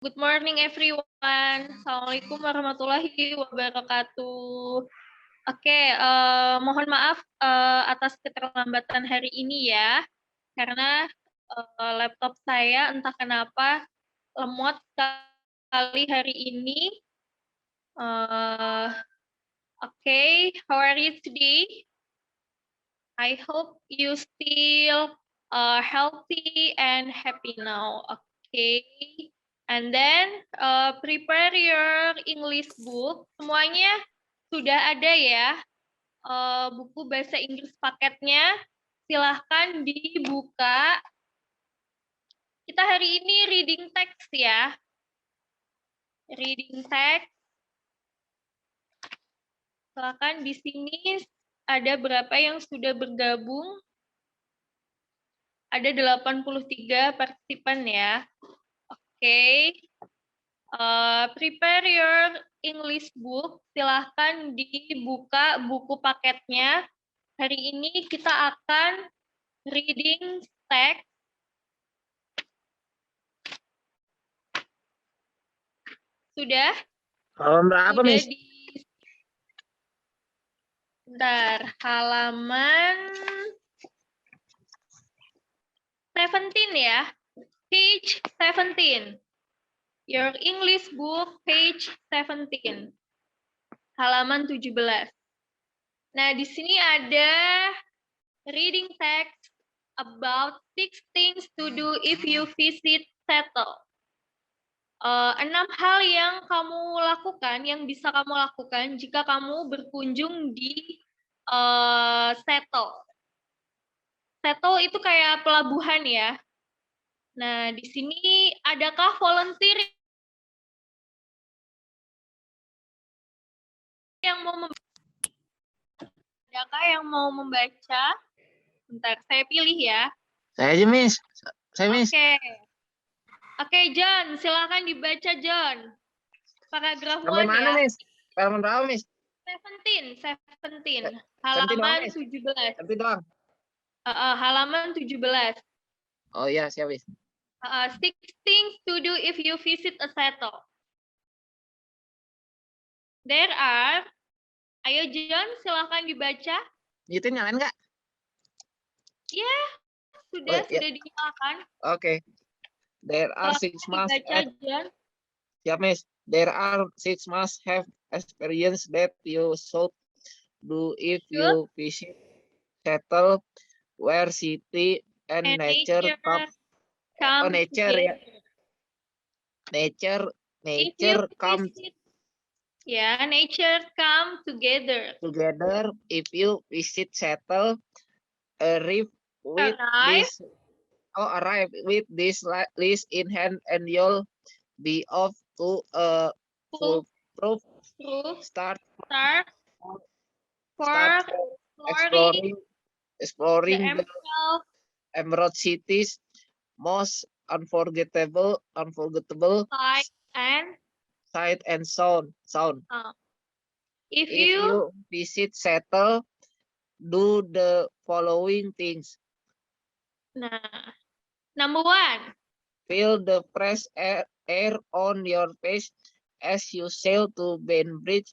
Good morning everyone. Assalamualaikum warahmatullahi wabarakatuh. Oke, mohon maaf atas keterlambatan hari ini ya, karena laptop saya entah kenapa lemot sekali hari ini. Oke, how are you today? I hope you still healthy and happy now. Okay. And then prepare your English book. Semuanya sudah ada ya. Buku bahasa Inggris paketnya. Silahkan dibuka. Kita hari ini reading text ya. Reading text. Silahkan di sini ada berapa yang sudah bergabung? Ada 83 partisipan ya. Oke. Prepare your English book. Silahkan dibuka buku paketnya. Hari ini kita akan reading text. Sudah? Halaman berapa, Miss? Bentar, halaman 17 ya. Page 17. Your English book, page 17. Halaman 17. Nah, di sini ada reading text about 6 things to do if you visit Seattle. 6 hal yang kamu lakukan, yang bisa kamu lakukan jika kamu berkunjung di Seattle. Seattle itu kayak pelabuhan ya. Nah, di sini adakah volunteer yang mau membaca? Bentar, saya pilih ya. Saya aja, Miss. Saya, Miss. Oke, John, silakan dibaca, John. Paragraf 1 Sampai mana, ya. Miss? Halaman berapa, Miss? 17. Halaman 17. 17 doang. Halaman 17. Oh iya, siap, Miss. 6 things to do if you visit a Seattle. There are, ayo John, silakan dibaca. Itu nyalain nggak? Ya, sudah dinyalakan. Oke. There are 6 must dibaca, John. Siap, Miss. There are 6 must have experience that you should do if you visit Seattle, where city and nature come together. Nature come nature come together. Together if you visit Seattle, arrive with this list in hand and you'll be off to a foolproof start exploring the Emerald City's most unforgettable sight and sound. If you visit Seattle, do the following things. Nah, number 1. Feel the fresh air on your face as you sail to Bainbridge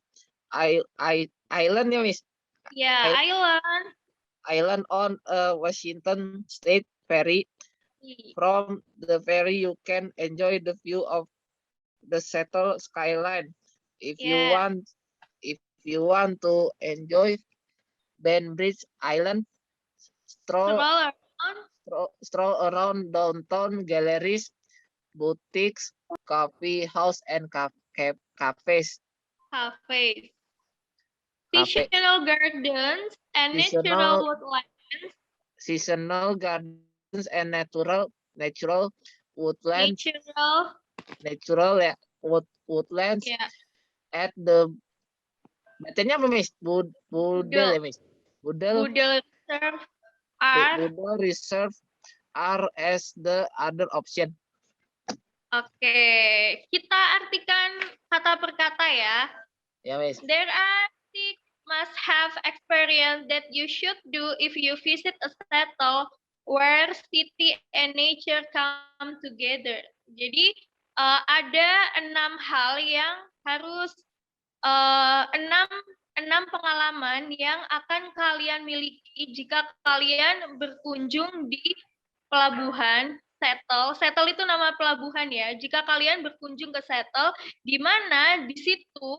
Island, ya, Miss? Yeah, Island on Washington State Ferry. From the ferry, you can enjoy the view of the Seattle skyline. If you want to enjoy Bainbridge Island, stroll around downtown galleries, boutiques, coffee house, and cafes. Seasonal gardens and natural woodlands. Seasonal gardens and natural woodlands. Woodlands. Yeah. At the bacanya apa, Miss? Budel ya, Miss? Budel Reserve are as the other option. Oke, kita artikan kata per kata ya. Ya, Miss. There are 6 must have experience that you should do if you visit a Seattle where city and nature come together. Jadi ada 6 hal yang harus 6 pengalaman yang akan kalian miliki jika kalian berkunjung di pelabuhan Seattle. Seattle itu nama pelabuhan ya. Jika kalian berkunjung ke Seattle, di mana di situ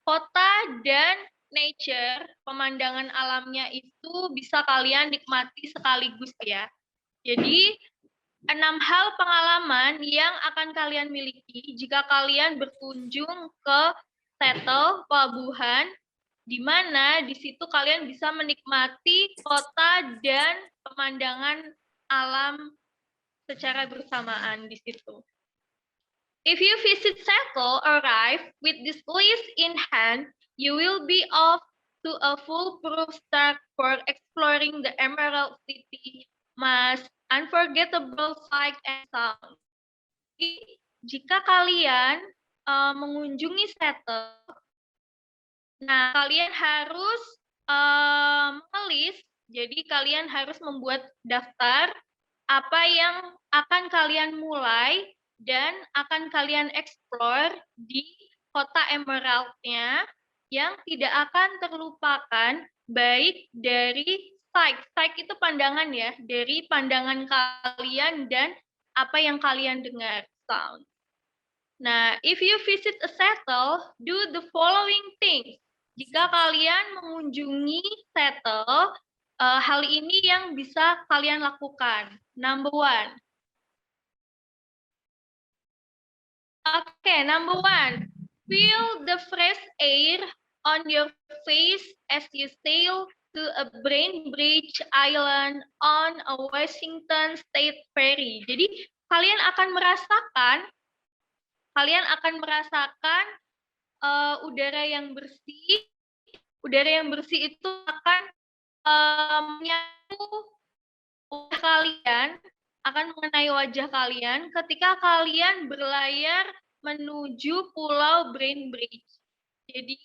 kota dan nature, pemandangan alamnya itu bisa kalian nikmati sekaligus ya. Jadi 6 hal pengalaman yang akan kalian miliki jika kalian berkunjung ke Seattle, pelabuhan, di mana di situ kalian bisa menikmati kota dan pemandangan alam secara bersamaan di situ. If you visit Seattle, arrive with this list in hand, you will be off to a foolproof start for exploring the Emerald City, most unforgettable sight and sound. Jika kalian mengunjungi Seattle, nah kalian harus menulis, jadi kalian harus membuat daftar apa yang akan kalian mulai dan akan kalian explore di kota Emerald-nya yang tidak akan terlupakan baik dari sight itu pandangan ya, dari pandangan kalian dan apa yang kalian dengar, sound. Nah, if you visit a Seattle, do the following things. Jika kalian mengunjungi Seattle, hal ini yang bisa kalian lakukan. Number 1. Okay, number 1. Feel the fresh air on your face as you sail to a Bainbridge Island on a Washington State ferry. Jadi, kalian akan merasakan udara yang bersih. Udara yang bersih itu akan menyatu kalian, akan mengenai wajah kalian ketika kalian berlayar menuju Pulau Bainbridge. Jadi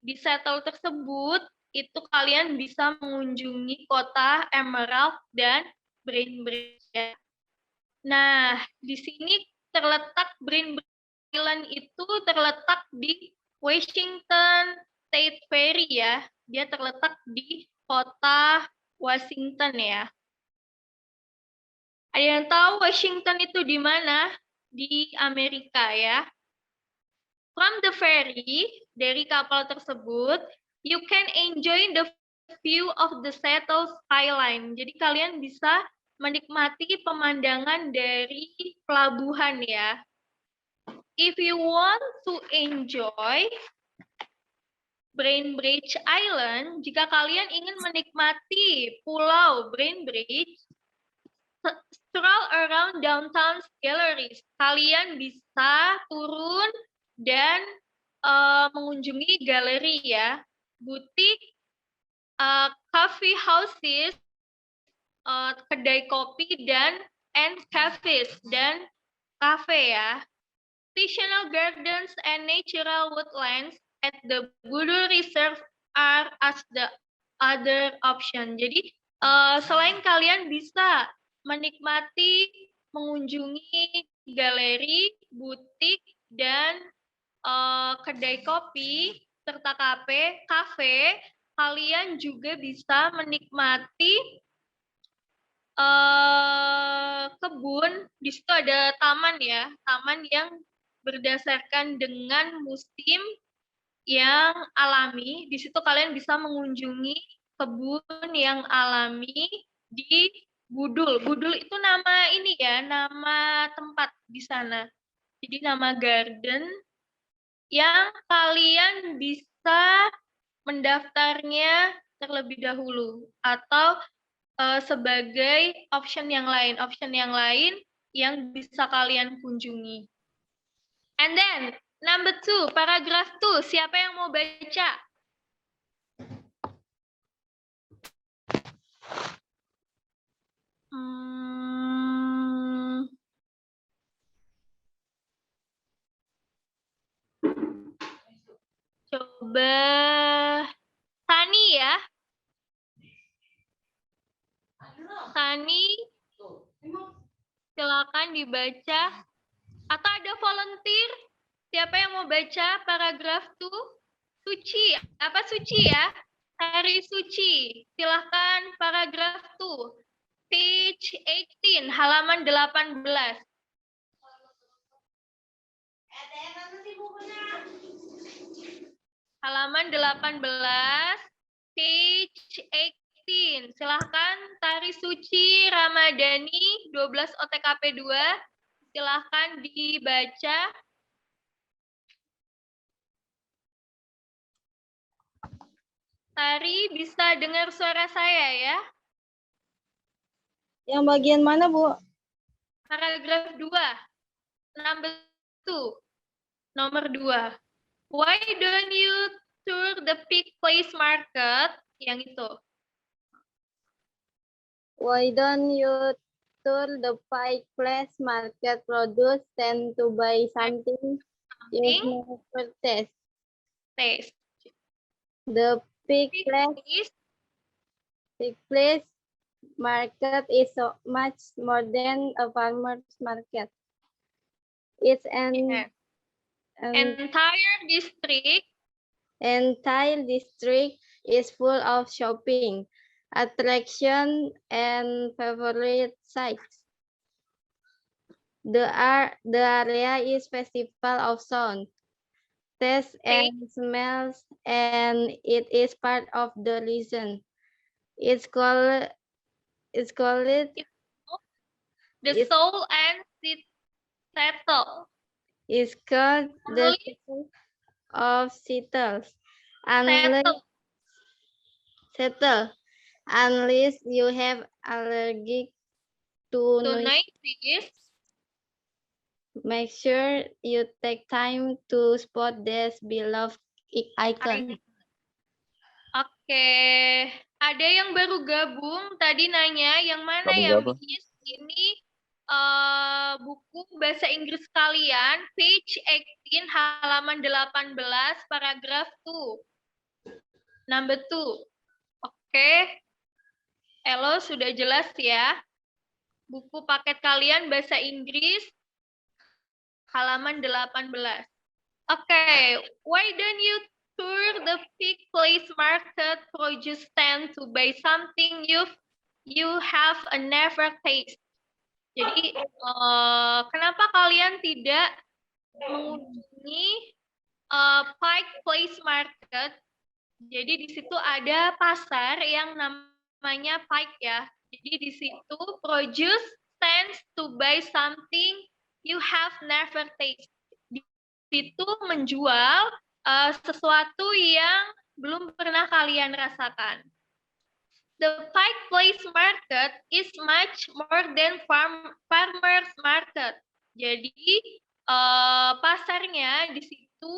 di Seattle tersebut itu kalian bisa mengunjungi kota Emerald dan Bainbridge. Nah, di sini terletak Bainbridge Island itu terletak di Washington State Ferry ya. Dia terletak di kota Washington ya. Ada yang tahu Washington itu di mana? Di Amerika ya. From the ferry, dari kapal tersebut, you can enjoy the view of the Seattle skyline. Jadi kalian bisa menikmati pemandangan dari pelabuhan ya. If you want to enjoy Bainbridge Island, jika kalian ingin menikmati Pulau Bainbridge, stroll around downtown galleries. Kalian bisa turun dan mengunjungi galeri ya, butik, coffee houses, kedai kopi dan cafes dan kafe ya. Seasonal gardens and natural woodlands at the Budul Reserve are as the other option. Jadi selain kalian bisa menikmati mengunjungi galeri, butik dan kedai kopi serta kafe, kalian juga bisa menikmati kebun. Di situ ada taman ya, taman yang berdasarkan dengan musim yang alami. Di situ kalian bisa mengunjungi kebun yang alami di Budul. Budul itu nama ini ya, nama tempat di sana. Jadi nama garden yang kalian bisa mendaftarnya terlebih dahulu atau sebagai option yang lain yang bisa kalian kunjungi. And then number 2, paragraph 2, siapa yang mau baca? Coba Tani ya. Tani, silakan dibaca. Atau ada volunteer? Siapa yang mau baca paragraf 2? Suci, apa Suci ya? Hari Suci. Silahkan paragraf 2. Page 18, halaman 18. Halaman 18, page 18. Silahkan Tari Suci Ramadhani 12 OTKP 2. Silahkan dibaca. Tari bisa dengar suara saya ya? Yang bagian mana, Bu? Paragraf 2. Number 2. Nomor 2. Why don't you tour the Pig Place Market? Yang itu. Why don't you tour the Pike Place Market produce tend to buy something you've never taste? Taste. The Pig Pig Place Place market is so much more than a farmer's market. It's yeah. an Entire district is full of shopping, attraction, and favorite sites. The area is festival of sound, taste, and smells, and it is part of the reason. It's called the It's- soul and settle. It's called the Unleash. city of Seattle. Settle. Unless you have allergic to noise, Noises. make sure you take time to spot this beloved icon. Oke, ada yang baru gabung tadi nanya yang mana Kamu ya berapa? Miss? Ini buku bahasa Inggris kalian, page 18, halaman 18, paragraf 2. Number 2. Oke. Elo sudah jelas ya. Buku paket kalian bahasa Inggris, halaman 18. Oke, why don't you tour the Pig Place Market produce stand to buy something you have a never taste. Jadi kenapa kalian tidak mengunjungi Pike Place Market? Jadi di situ ada pasar yang namanya Pike ya. Jadi di situ produce stands to buy something you have never taste. Di situ menjual sesuatu yang belum pernah kalian rasakan. The Pike Place Market is much more than farmers market. Jadi pasarnya di situ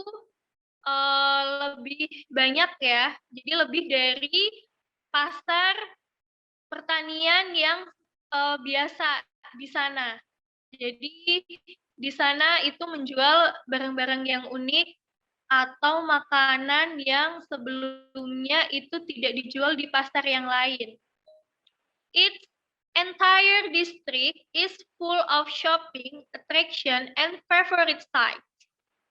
lebih banyak ya. Jadi lebih dari pasar pertanian yang biasa di sana. Jadi di sana itu menjual barang-barang yang unik atau makanan yang sebelumnya itu tidak dijual di pasar yang lain. Its entire district is full of shopping, attraction, and favorite sites.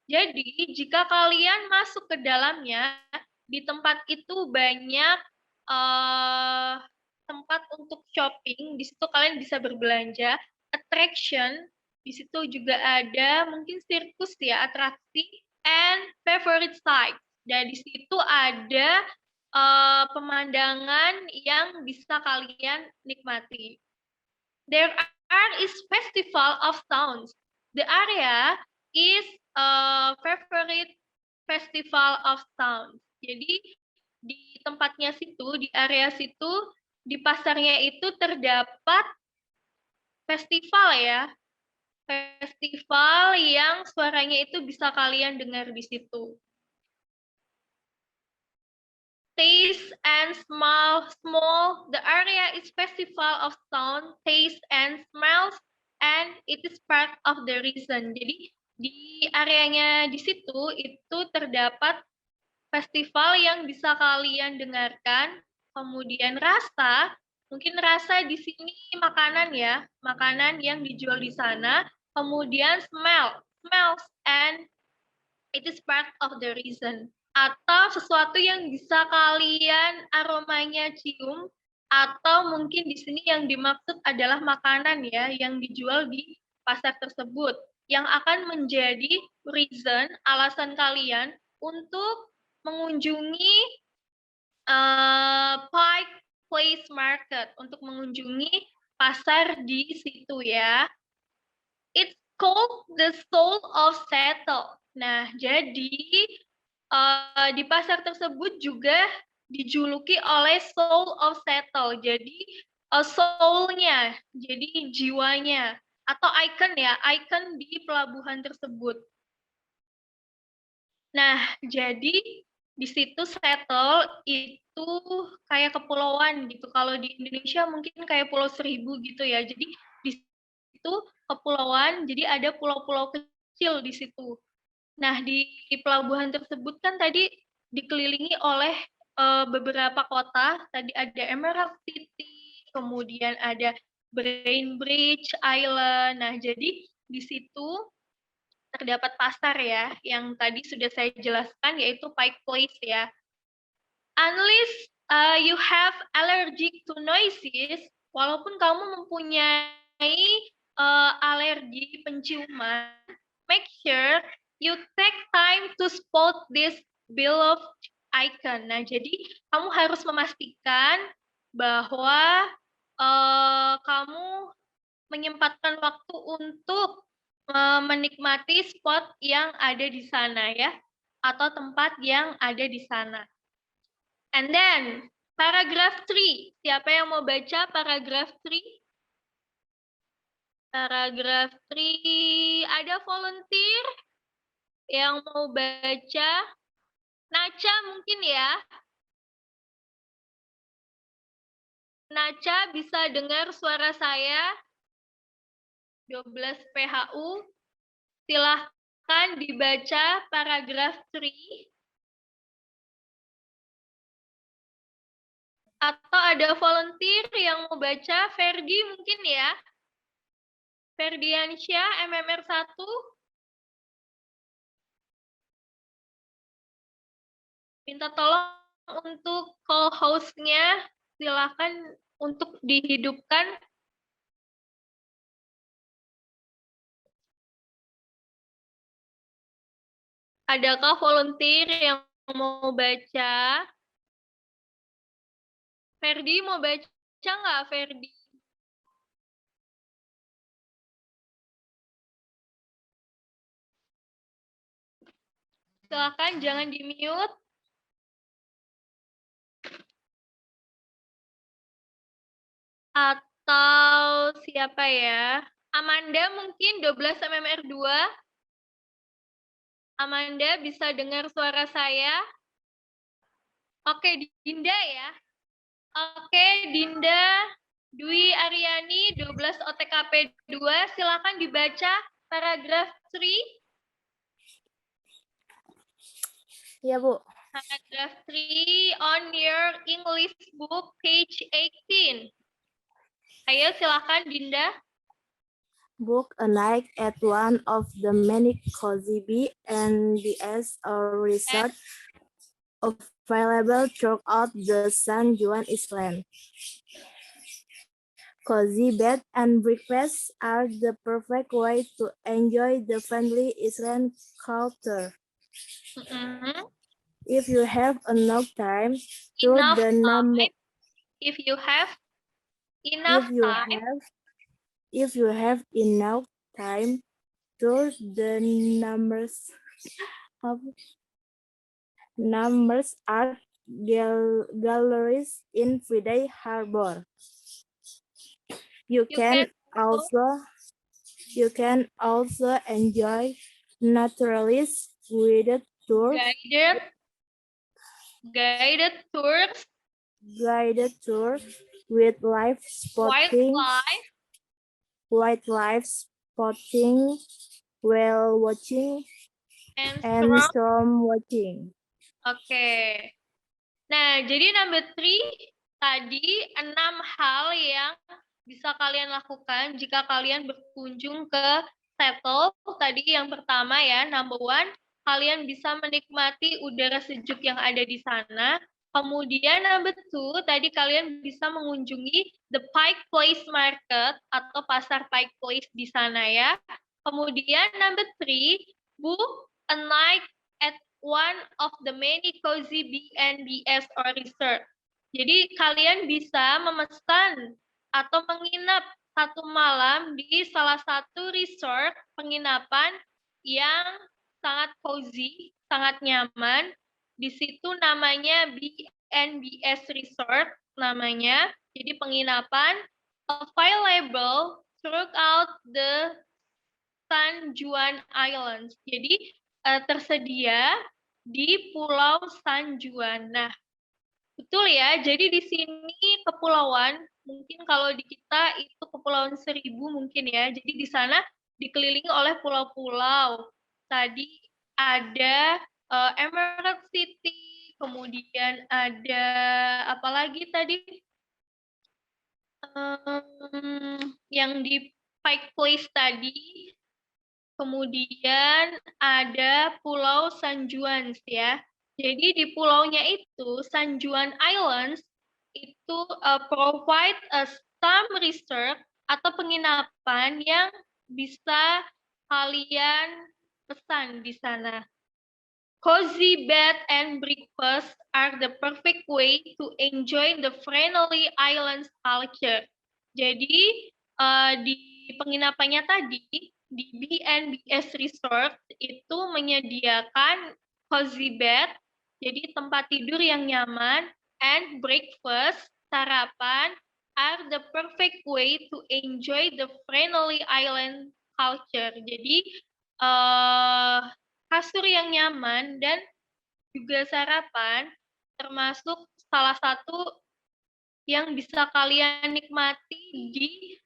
Jadi, jika kalian masuk ke dalamnya, di tempat itu banyak tempat untuk shopping. Di situ kalian bisa berbelanja. Attraction, di situ juga ada mungkin sirkus ya, atraksi. And favorite site. Dan di situ ada pemandangan yang bisa kalian nikmati. There is festival of sounds. The area is a favorite festival of sounds. Jadi di tempatnya situ, di area situ, di pasarnya itu terdapat festival ya. Festival yang suaranya itu bisa kalian dengar di situ. Taste and small. The area is festival of sound, taste and smells, and it is part of the reason. Jadi di areanya di situ itu terdapat festival yang bisa kalian dengarkan. Kemudian rasa, mungkin rasa di sini makanan ya, makanan yang dijual di sana. kemudian smells, and it is part of the reason. Atau sesuatu yang bisa kalian aromanya cium, atau mungkin di sini yang dimaksud adalah makanan ya, yang dijual di pasar tersebut, yang akan menjadi reason, alasan kalian untuk mengunjungi Pike Place Market, untuk mengunjungi pasar di situ ya. It's called the soul of Seattle. Nah, jadi di pasar tersebut juga dijuluki oleh soul of Seattle. Jadi soul-nya, jadi jiwanya atau icon ya, icon di pelabuhan tersebut. Nah, jadi di situ Seattle itu kayak kepulauan gitu. Kalau di Indonesia mungkin kayak Pulau Seribu gitu ya. Jadi di situ kepulauan, jadi ada pulau-pulau kecil di situ. Nah, di pelabuhan tersebut kan tadi dikelilingi oleh beberapa kota. Tadi ada Emerald City, kemudian ada Bainbridge Island. Nah, jadi di situ terdapat pasar ya, yang tadi sudah saya jelaskan, yaitu Pike Place ya. Unless you have allergic to noises, walaupun kamu mempunyai alergi penciuman, make sure you take time to spot this beloved icon. Nah, jadi kamu harus memastikan bahwa kamu menyempatkan waktu untuk menikmati spot yang ada di sana ya, atau tempat yang ada di sana. And then, paragraph 3. Siapa yang mau baca paragraph 3? Paragraph 3, ada volunteer yang mau baca? Naca mungkin ya? Naca bisa dengar suara saya? 12 PHU. Silahkan dibaca paragraph 3. Atau ada volunteer yang mau baca? Ferdi mungkin ya? Ferdiansyah, MMR 1. Minta tolong untuk co-host-nya, silakan untuk dihidupkan. Adakah volunteer yang mau baca? Ferdi mau baca nggak, Ferdi? Silakan, jangan di-mute. Atau siapa ya? Amanda mungkin 12 MMR 2. Amanda bisa dengar suara saya? Oke, Dinda ya. Oke, Dinda, Dwi Aryani, 12 OTKP 2, silakan dibaca paragraf 3. Ya, Bu. Paragraph 3 on your English book, page 18. Ayo, silakan, Dinda. Book a night at one of the many cozy B&Bs or resort available throughout the San Juan Island. Cozy bed and breakfasts are the perfect way to enjoy the friendly island culture. If you have enough time, If you have enough time, tour the numerous art galleries in Friday Harbor. You can also enjoy naturalist guided tours with wildlife spotting, whale watching, and storm watching. Oke. Nah, jadi number 3 tadi 6 hal yang bisa kalian lakukan jika kalian berkunjung ke settle, tadi yang pertama ya, number one, kalian bisa menikmati udara sejuk yang ada di sana. Kemudian number two, tadi kalian bisa mengunjungi the Pike Place Market atau pasar Pike Place di sana ya. Kemudian number three, book a night at one of the many cozy B&Bs or resort. Jadi kalian bisa memesan atau menginap satu malam di salah satu resort penginapan yang sangat cozy, sangat nyaman. Di situ namanya B&Bs Resort namanya. Jadi penginapan available throughout the San Juan Islands. Jadi tersedia di Pulau San Juan. Nah, betul ya. Jadi di sini kepulauan, mungkin kalau di kita itu Kepulauan Seribu mungkin ya. Jadi di sana dikelilingi oleh pulau-pulau. Tadi ada Emerald City, kemudian ada apa lagi tadi? Yang di Pike Place tadi. Kemudian ada Pulau San Juan ya. Jadi di pulaunya itu, San Juan Islands, itu provide some resort atau penginapan yang bisa kalian pesan di sana. Cozy bed and breakfast are the perfect way to enjoy the friendly islands culture. Jadi di penginapannya tadi, di B&Bs Resort itu menyediakan cozy bed, jadi tempat tidur yang nyaman, and breakfast, sarapan, are the perfect way to enjoy the friendly island culture. Jadi kasur yang nyaman dan juga sarapan termasuk salah satu yang bisa kalian nikmati di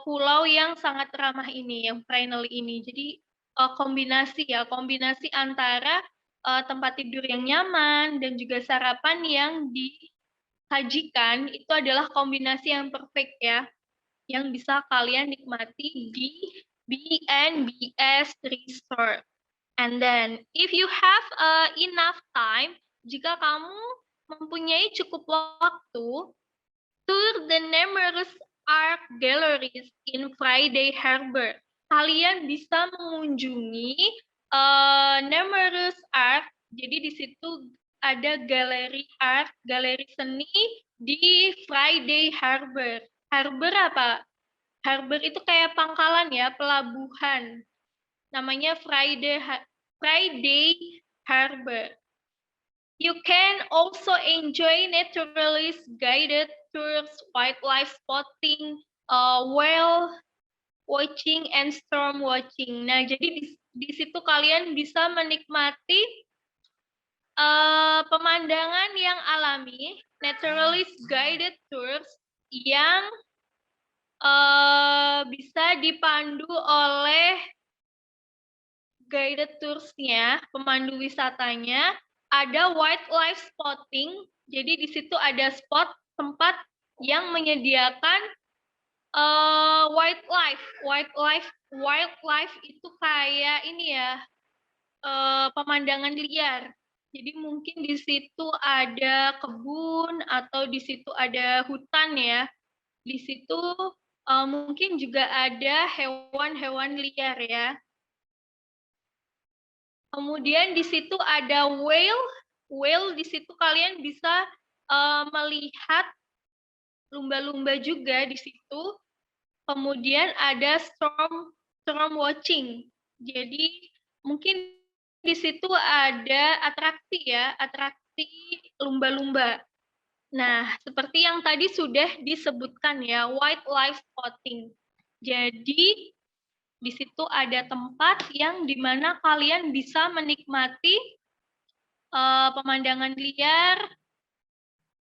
pulau yang sangat ramah ini, yang friendly ini. Jadi kombinasi antara tempat tidur yang nyaman dan juga sarapan yang disajikan itu adalah kombinasi yang perfect ya, yang bisa kalian nikmati di B&Bs Resort. And then, if you have enough time, jika kamu mempunyai cukup waktu, tour the numerous art galleries in Friday Harbor. Kalian bisa mengunjungi numerous art. Jadi di situ ada galeri art, galeri seni di Friday Harbor. Harbor apa? Harbor itu kayak pangkalan ya, pelabuhan. Namanya Friday Harbor. You can also enjoy naturalist guided tours, wildlife spotting, whale watching, and storm watching. Nah, jadi di situ kalian bisa menikmati pemandangan yang alami, naturalist guided tours yang bisa dipandu oleh guided tours-nya, pemandu wisatanya, ada wildlife spotting. Jadi di situ ada spot tempat yang menyediakan wildlife itu kayak ini ya, pemandangan liar. Jadi mungkin di situ ada kebun atau di situ ada hutan ya. Di situ mungkin juga ada hewan-hewan liar ya. Kemudian di situ ada whale. Whale di situ kalian bisa melihat lumba-lumba juga di situ. Kemudian ada storm watching. Jadi mungkin di situ ada atraksi ya, atraksi lumba-lumba. Nah, seperti yang tadi sudah disebutkan ya, wildlife spotting. Jadi di situ ada tempat yang dimana kalian bisa menikmati pemandangan liar,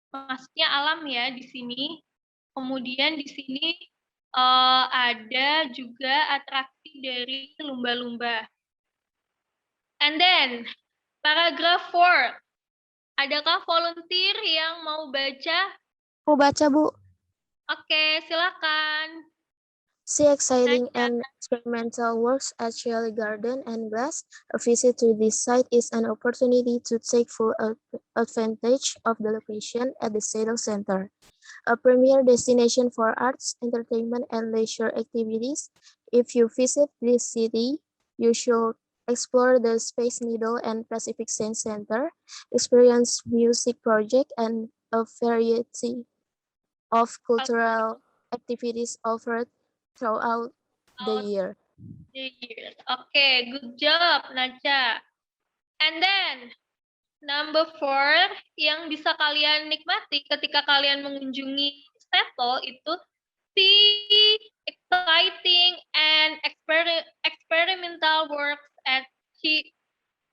maksudnya alam ya di sini. Kemudian di sini ada juga atraksi dari lumba-lumba. And then, paragraph 4. Adakah volunteer yang mau baca? Mau baca, Bu. Oke, silakan. See exciting Naca. and experimental works at Shelley Garden and Glass. A visit to this site is an opportunity to take full advantage of the location at the Seattle Center, a premier destination for arts, entertainment, and leisure activities. If you visit this city, you should explore the Space Needle and Pacific Science Center, experience music project, and a variety of cultural activities offered throughout the Out year. the years. Okay, good job, Naca. And then number 4 yang bisa kalian nikmati ketika kalian mengunjungi Seattle itu see exciting and experimental works at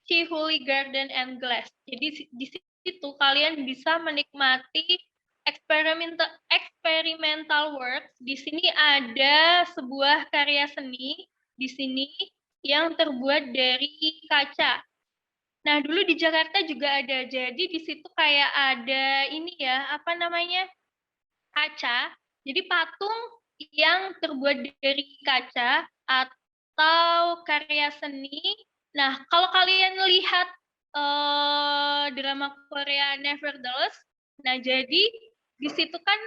Chihuli Garden and Glass. Jadi di situ kalian bisa menikmati experimental works. Di sini ada sebuah karya seni di sini yang terbuat dari kaca. Nah, dulu di Jakarta juga ada. Jadi di situ kayak ada ini ya, apa namanya? Kaca. Jadi patung yang terbuat dari kaca atau karya seni. Nah, kalau kalian lihat drama Korea Nevertheless, nah jadi di situ kan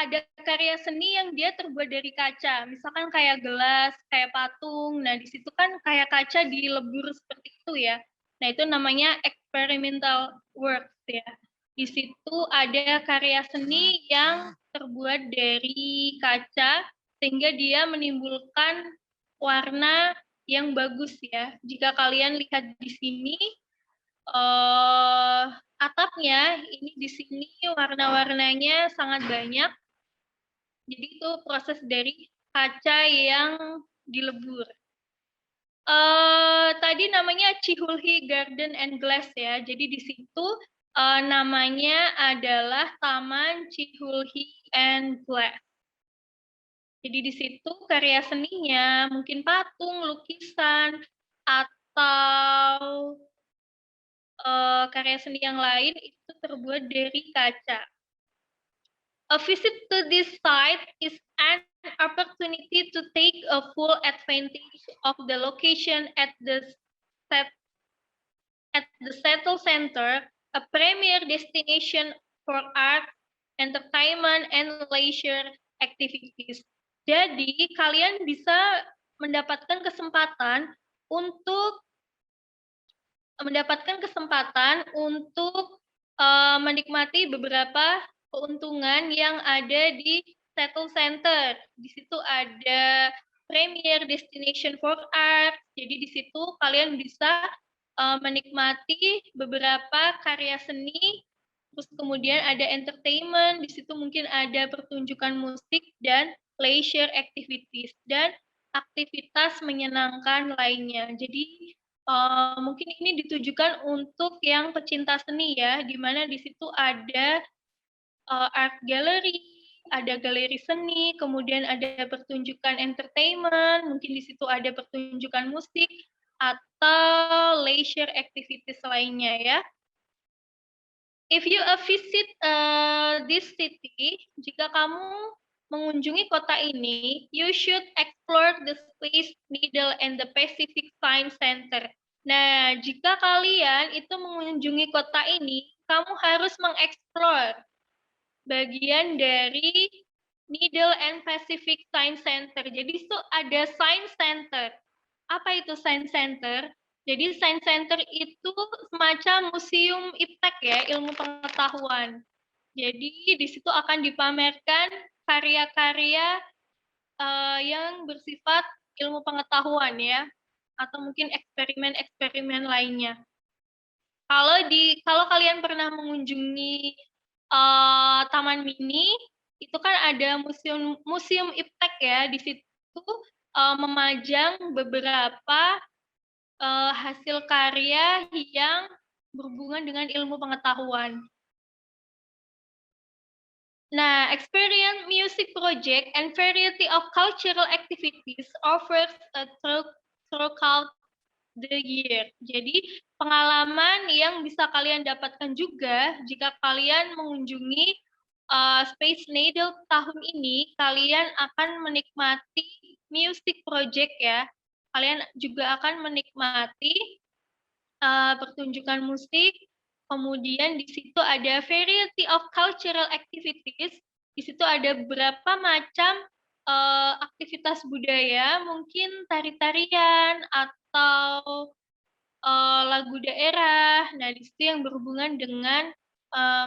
ada karya seni yang dia terbuat dari kaca. Misalkan kayak gelas, kayak patung. Nah, di situ kan kayak kaca dilebur seperti itu ya. Nah, itu namanya experimental works ya. Di situ ada karya seni yang terbuat dari kaca sehingga dia menimbulkan warna yang bagus ya. Jika kalian lihat di sini atapnya ini di sini warna-warnanya sangat banyak. Jadi itu proses dari kaca yang dilebur. Tadi namanya Chihulhi Garden and Glass ya. Jadi di situ namanya adalah Taman Chihulhi and Glass. Jadi di situ karya seninya mungkin patung, lukisan, atau karya seni yang lain itu terbuat dari kaca. A visit to this site is an opportunity to take a full advantage of the location at the Seattle Center, a premier destination for art, entertainment, and leisure activities. Jadi kalian bisa mendapatkan kesempatan untuk menikmati beberapa keuntungan yang ada di Seattle Center. Di situ ada premier destination for art. Jadi di situ kalian bisa menikmati beberapa karya seni. Terus kemudian ada entertainment. Di situ mungkin ada pertunjukan musik dan leisure activities dan aktivitas menyenangkan lainnya. Jadi mungkin ini ditujukan untuk yang pecinta seni ya, di mana di situ ada art gallery, ada galeri seni, kemudian ada pertunjukan entertainment, mungkin di situ ada pertunjukan musik atau leisure activities lainnya ya. If you visit this city, jika kamu mengunjungi kota ini, you should explore the Space Needle and the Pacific Science Center. Nah, jika kalian itu mengunjungi kota ini, kamu harus mengeksplor bagian dari Needle and Pacific Science Center. Jadi itu ada Science Center. Apa itu Science Center? Jadi Science Center itu semacam museum iptek ya, ilmu pengetahuan. Jadi di situ akan dipamerkan karya-karya yang bersifat ilmu pengetahuan ya, atau mungkin eksperimen-eksperimen lainnya. Kalau kalian pernah mengunjungi Taman Mini, itu kan ada museum iptek ya, di situ memajang beberapa hasil karya yang berhubungan dengan ilmu pengetahuan. Nah, experience music project and variety of cultural activities offers throughout the year. Jadi, pengalaman yang bisa kalian dapatkan juga jika kalian mengunjungi Space Needle tahun ini kalian akan menikmati music project ya. Kalian juga akan menikmati pertunjukan musik. Kemudian di situ ada variety of cultural activities. Di situ ada beberapa macam aktivitas budaya, mungkin tari-tarian atau lagu daerah. Nah, di situ yang berhubungan dengan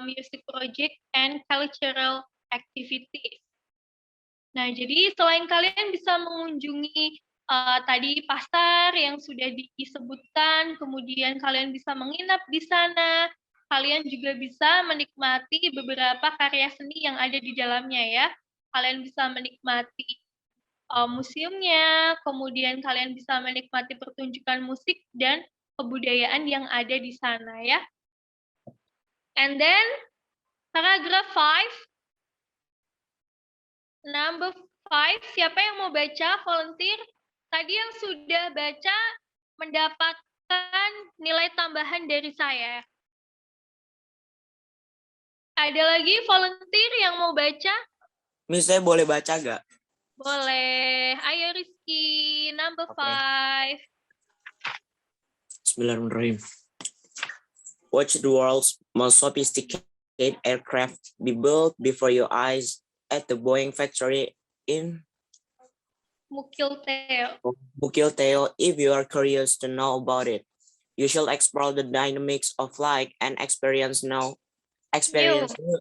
music project and cultural activities. Nah, jadi selain kalian bisa mengunjungi tadi pasar yang sudah disebutkan, kemudian kalian bisa menginap di sana, kalian juga bisa menikmati beberapa karya seni yang ada di dalamnya ya. Kalian bisa menikmati museumnya, kemudian kalian bisa menikmati pertunjukan musik dan kebudayaan yang ada di sana ya. And then paragraph 5, number 5, siapa yang mau baca volunteer? Tadi yang sudah baca mendapatkan nilai tambahan dari saya. Ada lagi volunteer yang mau baca? Miss, saya boleh baca gak? Boleh. Ayo Rizky, number 5. Bismillahirrahmanirrahim. Watch the world's most sophisticated aircraft be built before your eyes at the Boeing factory in Mukilteo. If you are curious to know about it, you shall explore the dynamics of flight and experience new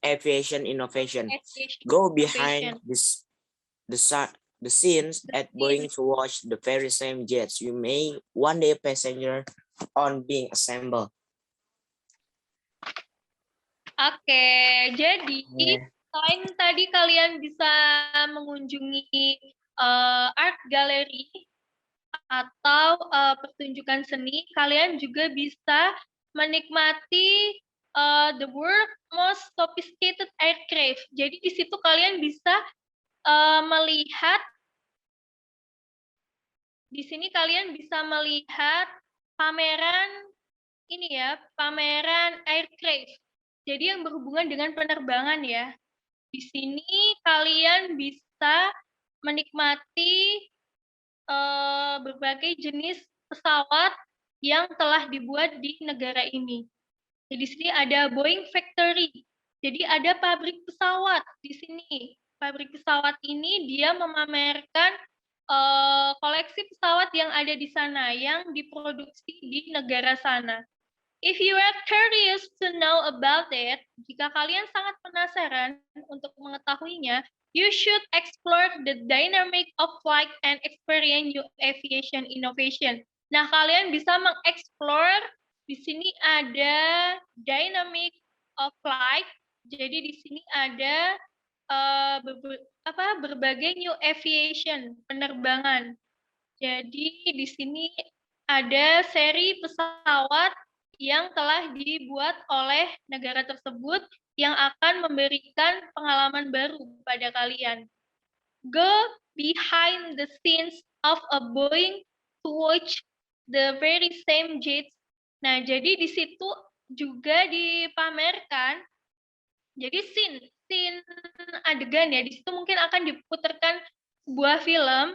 aviation innovation. Go behind the scenes at Boeing to watch the very same jets you may one day passenger on being assembled. Oke, jadi selain tadi kalian bisa mengunjungi art gallery atau pertunjukan seni, kalian juga bisa menikmati the world most sophisticated aircraft. Jadi di situ kalian bisa melihat, di sini kalian bisa melihat pameran ini ya, pameran aircraft. Jadi yang berhubungan dengan penerbangan ya. Di sini kalian bisa menikmati berbagai jenis pesawat yang telah dibuat di negara ini. Jadi di sini ada Boeing Factory. Jadi ada pabrik pesawat di sini. Pabrik pesawat ini dia memamerkan koleksi pesawat yang ada di sana, yang diproduksi di negara sana. If you are curious to know about it, jika kalian sangat penasaran untuk mengetahuinya, you should explore the dynamic of flight and experience new aviation innovation. Nah, kalian bisa mengeksplor, di sini ada dynamic of flight, jadi di sini ada berbagai new aviation, penerbangan. Jadi di sini ada seri pesawat yang telah dibuat oleh negara tersebut yang akan memberikan pengalaman baru pada kalian. Go behind the scenes of a Boeing to watch the very same jets. Nah, jadi di situ juga dipamerkan, jadi scene adegan ya, di situ mungkin akan diputarkan sebuah film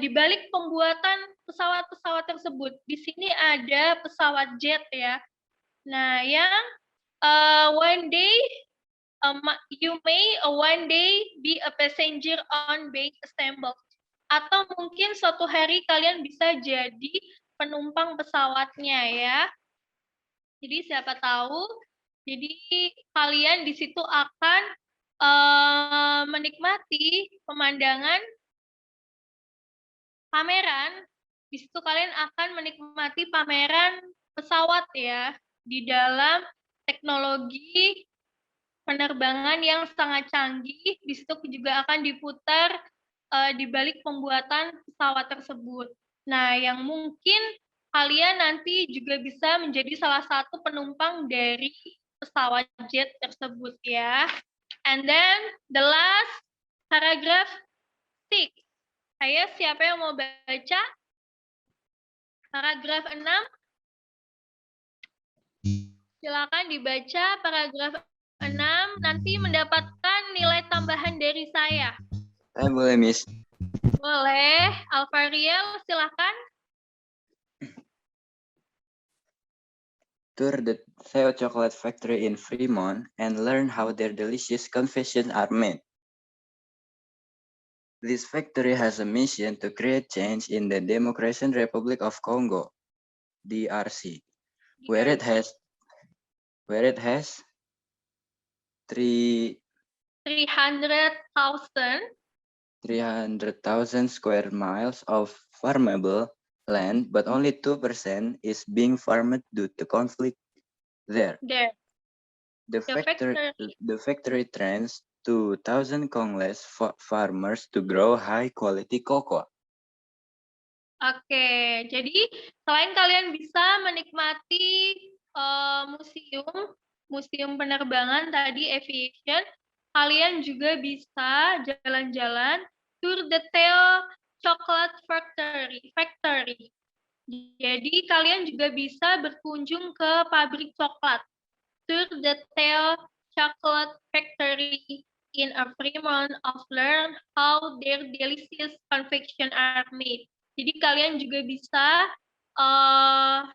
di balik pembuatan pesawat-pesawat tersebut. Di sini ada pesawat jet ya. Nah, yang one day you may one day be a passenger on being assembled. Atau mungkin suatu hari kalian bisa jadi penumpang pesawatnya ya. Jadi siapa tahu, jadi kalian di situ akan menikmati pemandangan pameran. Di situ kalian akan menikmati pameran pesawat ya, di dalam teknologi penerbangan yang sangat canggih. Di situ juga akan diputar di balik pembuatan pesawat tersebut. Nah, yang mungkin kalian nanti juga bisa menjadi salah satu penumpang dari pesawat jet tersebut ya. And then the last paragraph 6. Ayo, siapa yang mau baca? Paragraf 6. Silakan dibaca paragraf 6 nanti mendapatkan nilai tambahan dari saya. Boleh, Miss. Boleh, Alvariel, silakan. Tour the Theo Chocolate Factory in Fremont and learn how their delicious confections are made. This factory has a mission to create change in the Democratic Republic of Congo, DRC, where it has 300,000 square miles of farmable land, but only 2% is being farmed due to conflict there. The factory trains 2,000 Congolese farmers to grow high-quality cocoa. Oke, jadi selain kalian bisa menikmati museum penerbangan tadi aviation, kalian juga bisa jalan-jalan tour the Theo Chocolate Factory. Jadi kalian juga bisa berkunjung ke pabrik coklat. Tour the Theo Chocolate Factory in a Fremont of learn how their delicious confection are made. Jadi kalian juga bisa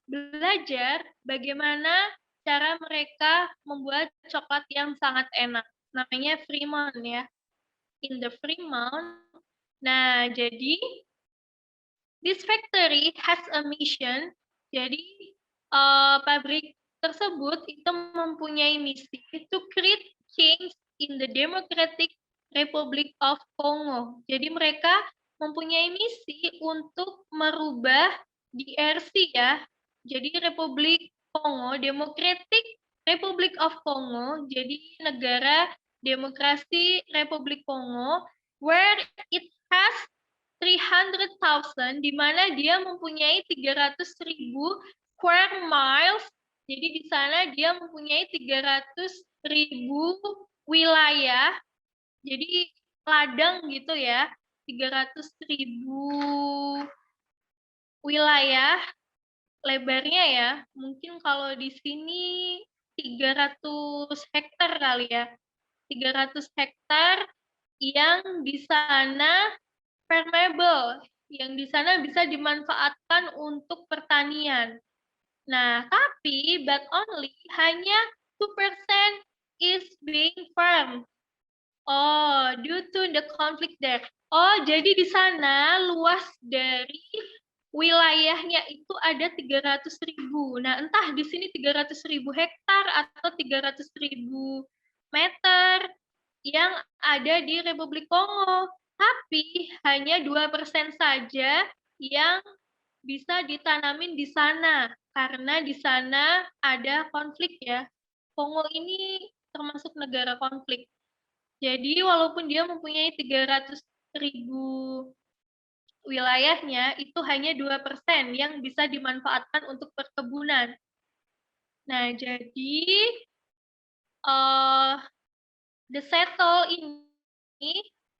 belajar bagaimana cara mereka membuat coklat yang sangat enak. Namanya Fremont ya. In the Fremont. Nah, jadi this factory has a mission. Jadi pabrik tersebut itu mempunyai misi to create change in the Democratic Republic of Congo. Jadi mereka mempunyai misi untuk merubah DRC ya. Jadi Republik Kongo, Democratic Republic of Congo, jadi negara demokrasi Republik Kongo, where it has 300,000, di mana dia mempunyai 300.000 square miles. Jadi di sana dia mempunyai 300.000 wilayah. Jadi ladang gitu ya. 300.000 wilayah lebarnya ya. Mungkin kalau di sini 300 hektar kali ya. 300 hektar yang di sana farmable, yang di sana bisa dimanfaatkan untuk pertanian. Nah, tapi but only hanya 2% is being farmed. Oh, due to the conflict there. Oh, jadi di sana luas dari wilayahnya itu ada 300.000. Nah, entah di sini 300.000 hektar atau 300.000 meter yang ada di Republik Kongo. Tapi hanya 2% saja yang bisa ditanamin di sana. Karena di sana ada konflik ya. Kongo ini termasuk negara konflik. Jadi walaupun dia mempunyai 300.000 wilayahnya, itu hanya 2% yang bisa dimanfaatkan untuk perkebunan. Nah, jadi the settle ini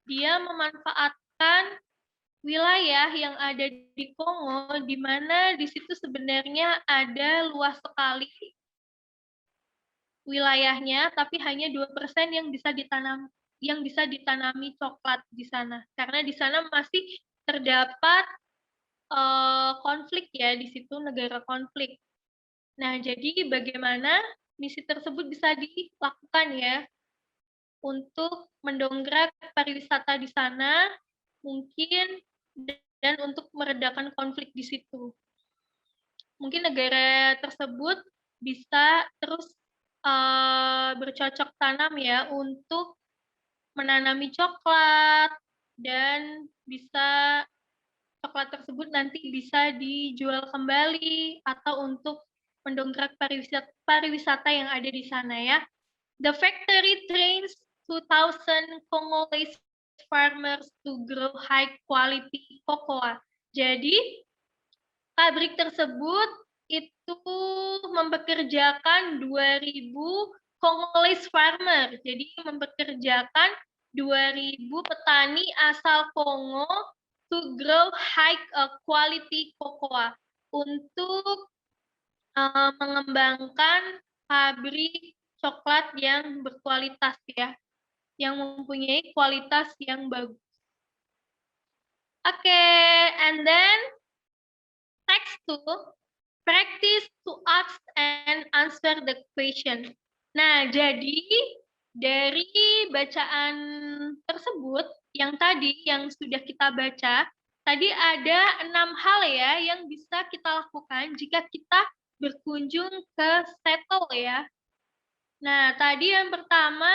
dia memanfaatkan wilayah yang ada di Kongo, di mana di situ sebenarnya ada luas sekali wilayahnya, tapi hanya 2% yang bisa ditanami coklat di sana. Karena di sana masih terdapat konflik ya, di situ negara konflik. Nah, jadi bagaimana misi tersebut bisa dilakukan ya untuk mendongkrak pariwisata di sana, mungkin, dan untuk meredakan konflik di situ. Mungkin negara tersebut bisa terus bercocok tanam ya untuk menanami coklat, dan bisa coklat tersebut nanti bisa dijual kembali atau untuk mendongkrak pariwisata yang ada di sana ya. The factory trains 2,000 Congolese farmers to grow high quality cocoa. Jadi pabrik tersebut itu mempekerjakan 2.000 Congolese farmer. Jadi mempekerjakan 2.000 petani asal Kongo to grow high quality cocoa, untuk mengembangkan pabrik coklat yang berkualitas ya, yang mempunyai kualitas yang bagus. Oke, and then text 2, practice to ask and answer the question. Nah, jadi dari bacaan tersebut yang tadi yang sudah kita baca, tadi ada 6 hal ya yang bisa kita lakukan jika kita berkunjung ke settle ya. Nah, tadi yang pertama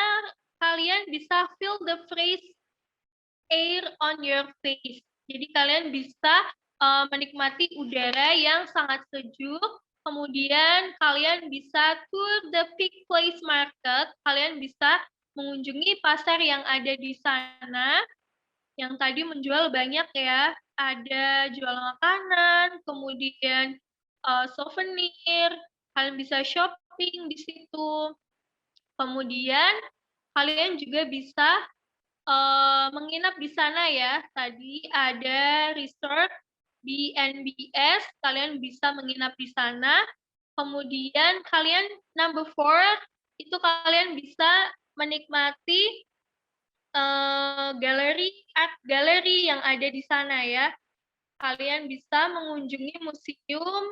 kalian bisa feel the fresh air on your face. Jadi kalian bisa menikmati udara yang sangat sejuk. Kemudian kalian bisa tour the Pig Place Market. Kalian bisa mengunjungi pasar yang ada di sana. Yang tadi menjual banyak ya. Ada jual makanan, kemudian souvenir. Kalian bisa shopping di situ. Kemudian kalian juga bisa menginap di sana ya. Tadi ada resort BNBS, kalian bisa menginap di sana. Kemudian kalian number 4 itu kalian bisa menikmati art gallery yang ada di sana ya. Kalian bisa mengunjungi museum.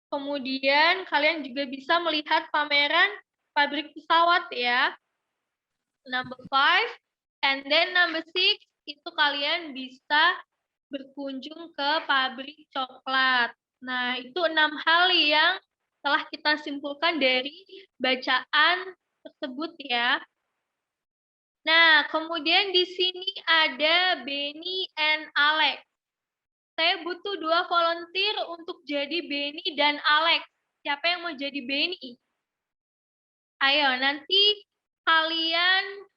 Kemudian kalian juga bisa melihat pameran pabrik pesawat ya. Number 5. And then number 6, itu kalian bisa berkunjung ke pabrik coklat. Nah, itu 6 hal yang telah kita simpulkan dari bacaan tersebut ya. Nah, kemudian di sini ada Benny and Alex. Saya butuh 2 volunteer untuk jadi Benny dan Alex. Siapa yang mau jadi Benny? Ayo, nanti kalian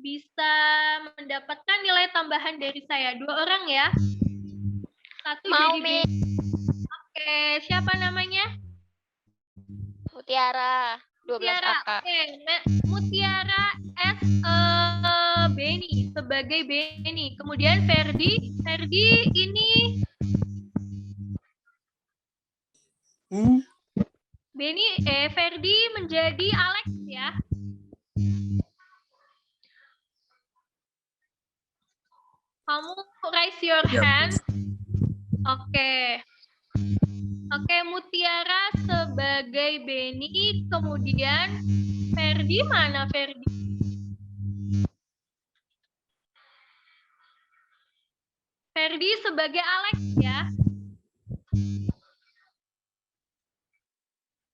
bisa mendapatkan nilai tambahan dari saya. 2 orang ya. 1 Mau, jadi Oke, siapa namanya? Mutiara, 12 Mutiara. kakak. Oke, Mutiara as Benny, sebagai Benny. Kemudian Ferdi ini Ferdi menjadi Alex ya. Kamu raise your hand. Oke. Oke, Mutiara sebagai Benny, kemudian Ferdi mana Ferdi? Ferdi sebagai Alex ya.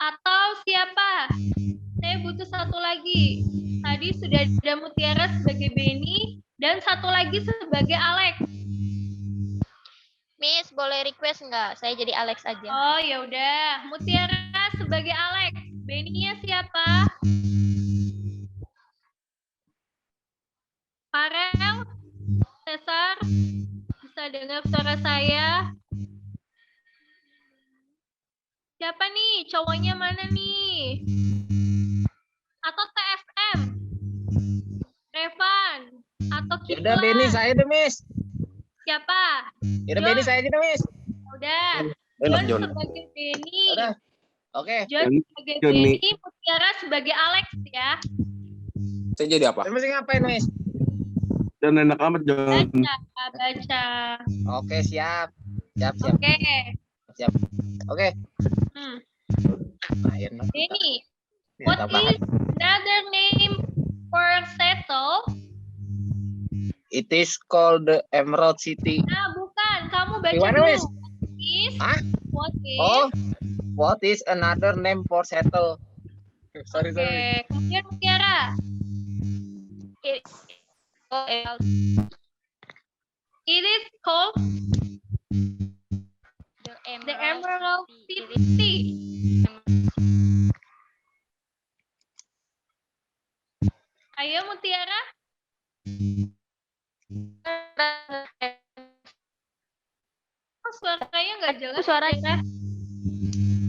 Atau siapa? Saya butuh 1 lagi. Tadi sudah ada Mutiara sebagai Benny dan 1 lagi sebagai Alex. Miss, boleh request nggak? Saya jadi Alex aja. Oh, ya udah. Mutiara sebagai Alex. Benny-nya siapa? Farel, Cesar, bisa dengar suara saya? Siapa nih? Cowoknya mana nih? Atau TSM? Revan? Atau Kiflan? Udah Benny saya deh, Miss. Siapa? Udah Benny saya aja deh, Miss. Udah. John sebagai Benny. Udah. Oke. John sebagai Benny, Mutiara sebagai Alex ya. Saya jadi apa? Terus ngapain, Miss? Dan enak amat, John. Baca. Oke, siap. Siap. Oke. Siap. Oke. Benny, what is another name for settle? It is called the Emerald City. Nah, bukan. Kamu baca Gimana, dulu. Miss? Hah? What is another name for settle? Sorry. Kemudian Mutiara. It is called the Emerald City. Ayo Mutiara. Suaranya nggak jelas. Suaranya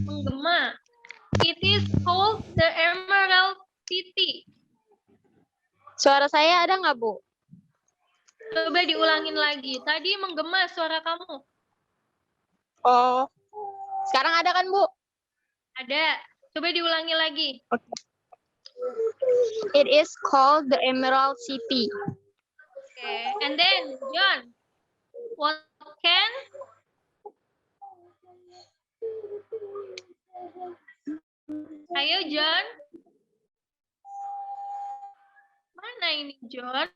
menggema. It is called the Emerald City. Suara saya ada nggak, Bu? Coba diulangin lagi. Tadi menggema suara kamu. Oh. Sekarang ada kan, Bu? Ada. Coba diulangi lagi. It is called the Emerald City. Okay, and then John, what can Ayo John. Mana ini John?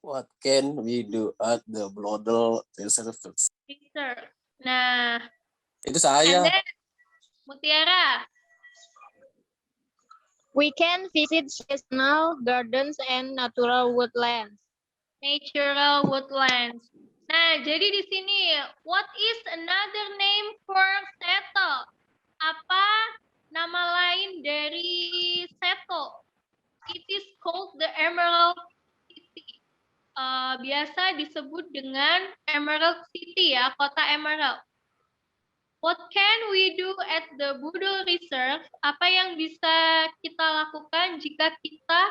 What can we do at the Blodel Reserve? Research. Nah, Itu and saya. then Mutiara. We can visit seasonal gardens and natural woodlands. Natural woodlands. Nah, jadi di sini, what is another name for Seto? Apa nama lain dari Seto? It is called the Emerald City. Biasa disebut dengan Emerald City ya, kota Emerald. What can we do at the Budul Reserve? Apa yang bisa kita lakukan jika kita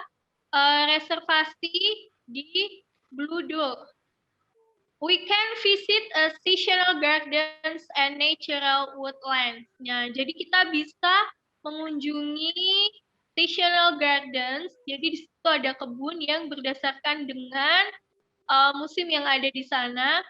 reservasi di Bludul? We can visit a seasonal gardens and natural woodlands. Nah, jadi kita bisa mengunjungi seasonal gardens. Jadi di situ ada kebun yang berdasarkan dengan musim yang ada di sana.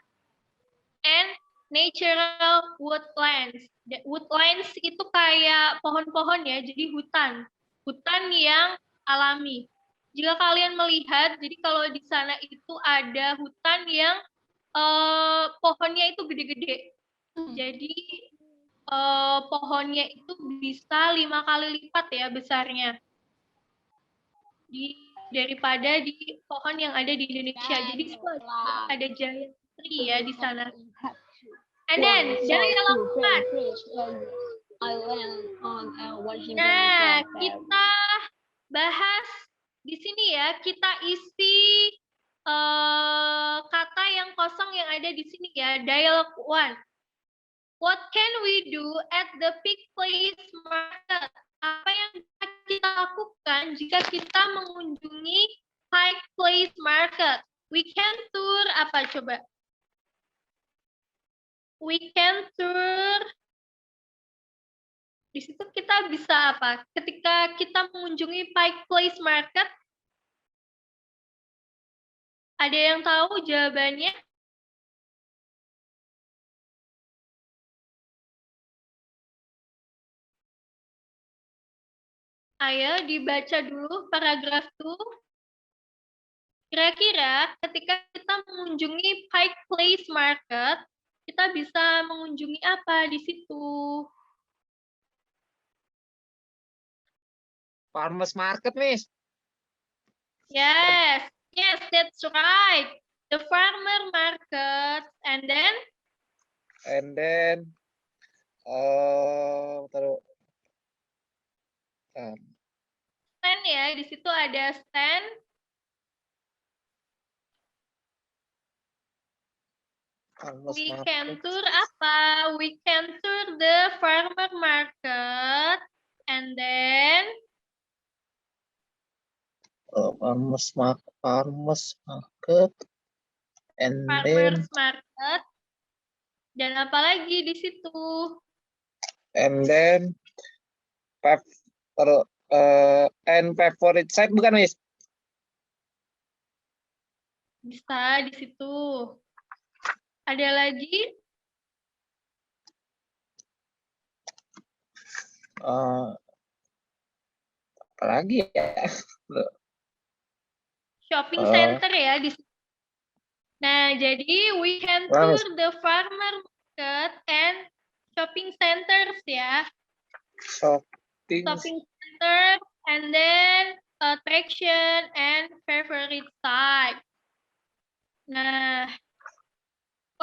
And natural woodlands. Woodlands itu kayak pohon-pohon ya, jadi hutan. Hutan yang alami. Jika kalian melihat, jadi kalau di sana itu ada hutan yang pohonnya itu gede-gede. Jadi pohonnya itu bisa 5 kali lipat ya besarnya daripada di pohon yang ada di Indonesia. Jadi itu ada giant tree ya di sana. And then dari lakukan. Nah, kita bahas di sini ya, kita isi kata yang kosong yang ada di sini ya, dialog 1. What can we do at the Pig Place Market? Apa yang bisa kita lakukan jika kita mengunjungi Pike Place Market? We can tour apa coba? We can tour. Di situ kita bisa apa? Ketika kita mengunjungi Pike Place Market, ada yang tahu jawabannya? Ayo dibaca dulu paragraf 2. Kira-kira ketika kita mengunjungi Pike Place Market, kita bisa mengunjungi apa di situ? Farmers market, Miss. Yes, that's right. The farmer market, and then stand ya, di situ ada stand. We can tour apa? We can tour the farmer market, and then farmers market, and then market, dan apa lagi di situ? And then and favorite site bukan, Miss? Bisa di situ. Ada lagi? Apa lagi ya? Shopping center ya di situ. Nah, jadi we can tour the farmer market and shopping centers ya. Shopping center and then attraction and favorite site. Nah,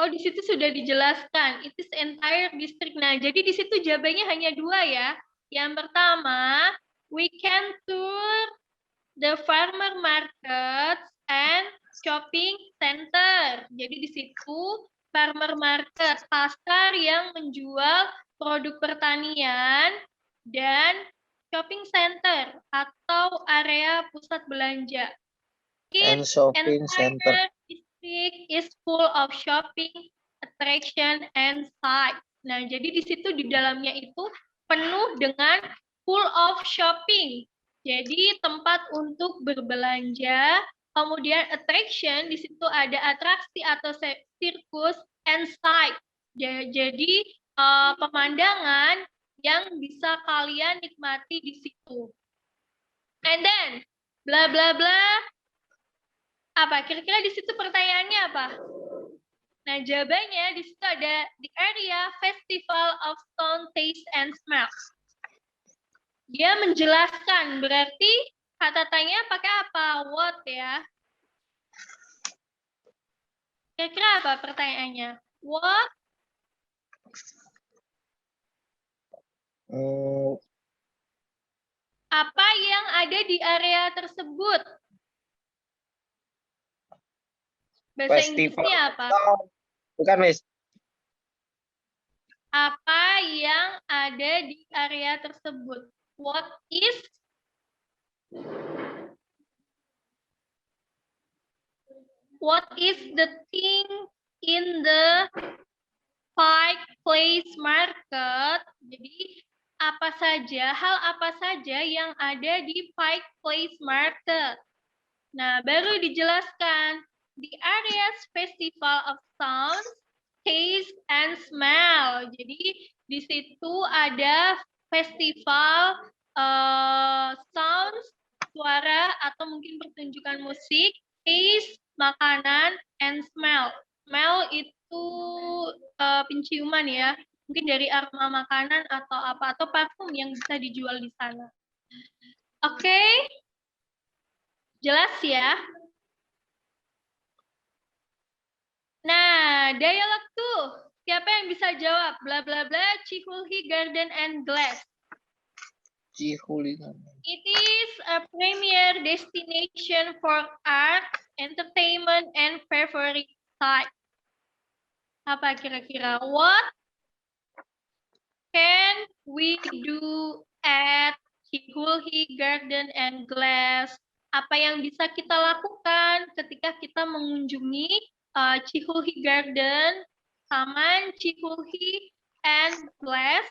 oh di situ sudah dijelaskan. It is entire district. Nah, jadi di situ jawabannya hanya 2 ya. Yang pertama, we can tour the farmer market and shopping center. Jadi di situ farmer market, pasar yang menjual produk pertanian, dan shopping center atau area pusat belanja. And shopping center district is full of shopping, attraction, and sites. Nah, jadi di situ di dalamnya itu penuh dengan full of shopping. Jadi tempat untuk berbelanja, kemudian attraction, di situ ada atraksi atau sirkus, and sight. Jadi pemandangan yang bisa kalian nikmati di situ. And then, bla bla bla. Apa? Kira-kira di situ pertanyaannya apa? Nah, jawabannya di situ ada the area Festival of Sound, Taste, and Smell. Dia menjelaskan, berarti kata tanya pakai apa? What ya? Kira-kira apa pertanyaannya? What? Apa yang ada di area tersebut? Bahasa Inggrisnya apa? Bukan, Miss. Apa yang ada di area tersebut? What is the thing in the Pike Place Market? Jadi apa saja, hal apa saja yang ada di Pike Place Market? Nah, baru dijelaskan the area's Festival of Sounds, Taste, and Smell. Jadi di situ ada festival sounds, suara atau mungkin pertunjukan musik, taste, makanan, and smell. Smell itu penciuman ya, mungkin dari aroma makanan atau apa, atau parfum yang bisa dijual di sana. Oke, jelas ya? Nah, dialog tuh. Siapa yang bisa jawab? Bla bla bla, Chihulhi Garden and Glass. Chihulhi. It is a premier destination for art, entertainment, and favorite site. Apa kira-kira? What can we do at Chihulhi Garden and Glass? Apa yang bisa kita lakukan ketika kita mengunjungi Chihulhi Garden, Taman Chihulhi and Glass?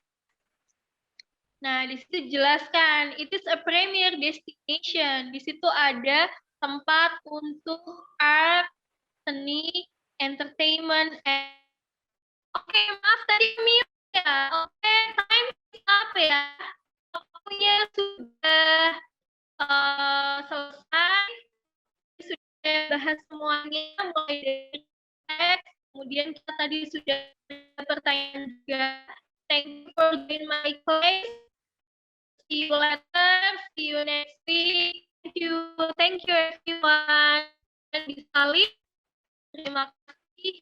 Nah, di situ jelaskan, it is a premier destination. Di situ ada tempat untuk art, seni, entertainment, and... Oke, maaf tadi mute ya. Oke, time is up ya. Waktunya sudah selesai. Sudah bahas semuanya, mulai dari teks, kemudian kita tadi sudah pertanyaan juga. Thank you for joining my class. See you later. See you next week. Thank you everyone. Dan sekali, terima kasih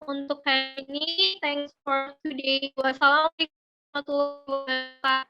untuk hari ini. Thanks for today. Wassalamualaikum warahmatullahi wabarakatuh.